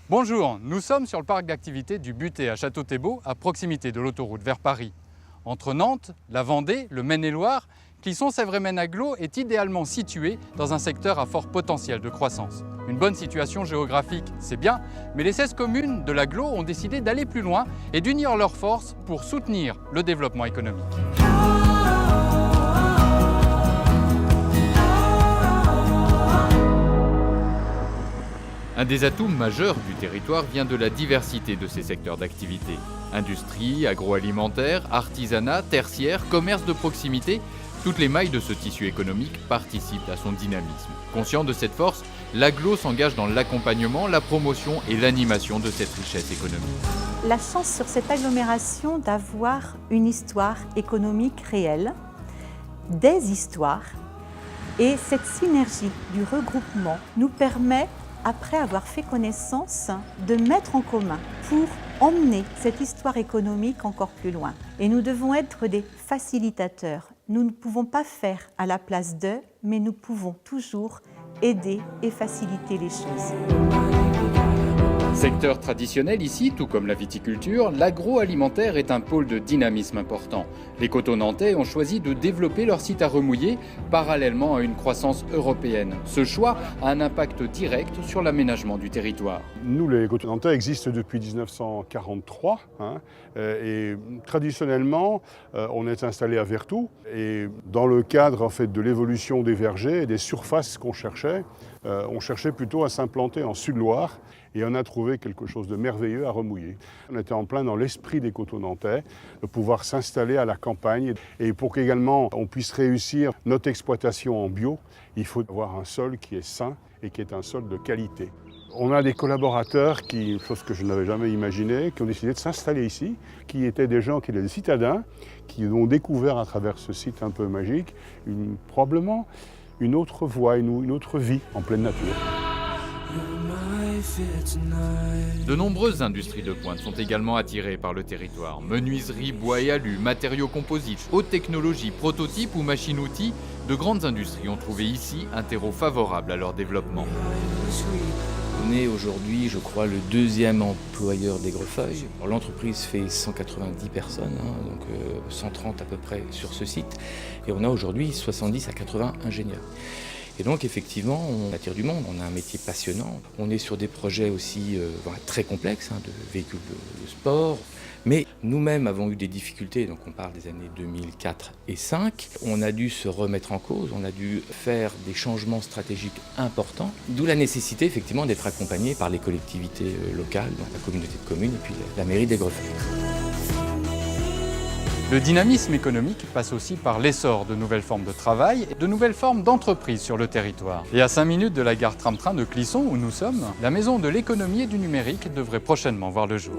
Bonjour, nous sommes sur le parc d'activités du Buté à Château-Thébault, à proximité de l'autoroute vers Paris. Entre Nantes, la Vendée, le Maine-et-Loire, Clisson-Sèvres-Maine Agglo est idéalement situé dans un secteur à fort potentiel de croissance. Une bonne situation géographique, c'est bien, mais les 16 communes de l'Agglo ont décidé d'aller plus loin et d'unir leurs forces pour soutenir le développement économique. Un des atouts majeurs du territoire vient de la diversité de ses secteurs d'activité. Industrie, agroalimentaire, artisanat, tertiaire, commerce de proximité, toutes les mailles de ce tissu économique participent à son dynamisme. Conscient de cette force, l'Agglo s'engage dans l'accompagnement, la promotion et l'animation de cette richesse économique. La chance sur cette agglomération d'avoir une histoire économique réelle, des histoires, et cette synergie du regroupement nous permet, après avoir fait connaissance, de mettre en commun pour emmener cette histoire économique encore plus loin. Et nous devons être des facilitateurs. Nous ne pouvons pas faire à la place d'eux, mais nous pouvons toujours aider et faciliter les choses. Secteur traditionnel ici, tout comme la viticulture, l'agroalimentaire est un pôle de dynamisme important. Les coteaux nantais ont choisi de développer leur site à Remouillé parallèlement à une croissance européenne. Ce choix a un impact direct sur l'aménagement du territoire. Nous, les coteaux nantais existent depuis 1943 et traditionnellement, on est installé à Vertou. Et dans le cadre en fait, de l'évolution des vergers et des surfaces qu'on cherchait, on cherchait plutôt à s'implanter en Sud-Loire. Et on a trouvé quelque chose de merveilleux à Remouillé. On était en plein dans l'esprit des coteaux nantais, de pouvoir s'installer à la campagne. Et pour qu'également on puisse réussir notre exploitation en bio, il faut avoir un sol qui est sain et qui est un sol de qualité. On a des collaborateurs, chose que je n'avais jamais imaginée, qui ont décidé de s'installer ici, qui étaient des gens, qui étaient des citadins, qui ont découvert à travers ce site un peu magique, probablement une autre voie, une autre vie en pleine nature. De nombreuses industries de pointe sont également attirées par le territoire. Menuiserie, bois et alu, matériaux composites, haute technologie, prototypes ou machines-outils, de grandes industries ont trouvé ici un terreau favorable à leur développement. On est aujourd'hui, je crois, le deuxième employeur d'Aigrefeuille. L'entreprise fait 190 personnes, donc 130 à peu près sur ce site. Et on a aujourd'hui 70 à 80 ingénieurs. Et donc effectivement, on attire du monde, on a un métier passionnant. On est sur des projets aussi très complexes, de véhicules de sport. Mais nous-mêmes avons eu des difficultés, donc on parle des années 2004 et 2005. On a dû se remettre en cause, on a dû faire des changements stratégiques importants. D'où la nécessité effectivement d'être accompagné par les collectivités locales, donc la communauté de communes et puis la mairie d'Aigrefeuille. Le dynamisme économique passe aussi par l'essor de nouvelles formes de travail et de nouvelles formes d'entreprise sur le territoire. Et à 5 minutes de la gare tram-train de Clisson où nous sommes, la maison de l'économie et du numérique devrait prochainement voir le jour.